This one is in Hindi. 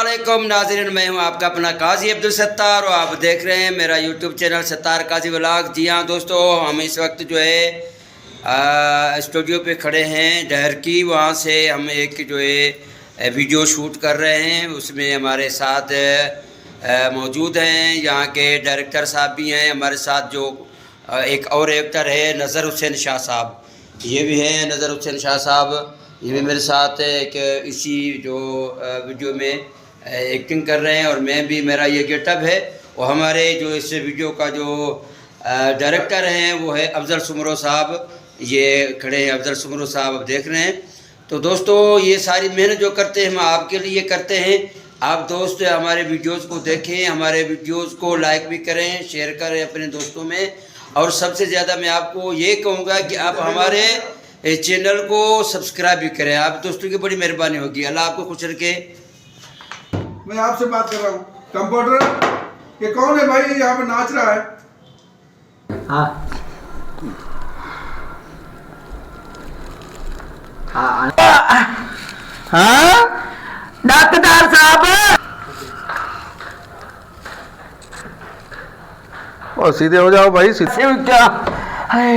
अस्सलामुअलैकुम नाज़रीन, मैं हूं आपका अपना काजी अब्दुल सत्तार और आप देख रहे हैं मेरा यूट्यूब चैनल सत्तार काजी व्लॉग। जी हाँ दोस्तों, हम इस वक्त जो है स्टूडियो पे खड़े हैं डहर की। वहाँ से हम एक जो है वीडियो शूट कर रहे हैं, उसमें हमारे साथ मौजूद हैं यहाँ के डायरेक्टर साहब भी हैं हमारे साथ। जो एक और एक्टर है नज़र हुसैन शाह साहब, ये भी हैं नज़र हुसैन शाह साहब, ये भी मेरे साथ एक इसी जो वीडियो में एक्टिंग कर रहे हैं और मैं भी, मेरा ये गेटअप है। और हमारे जो इस वीडियो का जो डायरेक्टर हैं वो है अफजल सुमरो साहब, ये खड़े हैं अफजल सुमरो साहब, आप देख रहे हैं। तो दोस्तों ये सारी मेहनत जो करते हैं हम आपके लिए करते हैं। आप दोस्त हमारे वीडियोस को देखें, हमारे वीडियोस को लाइक भी करें, शेयर करें अपने दोस्तों में। और सबसे ज़्यादा मैं आपको ये कहूँगा कि आप हमारे इस चैनल को सब्सक्राइब भी करें। आप दोस्तों की बड़ी मेहरबानी होगी। अल्लाह आपको खुश रखे। मैं आपसे बात कर रहा हूँ कंप्यूटर, ये कौन है भाई यहाँ पे नाच रहा है? हाँ हाँ डॉक्टर साहब, और सीधे हो जाओ भाई, सीधे। क्या है?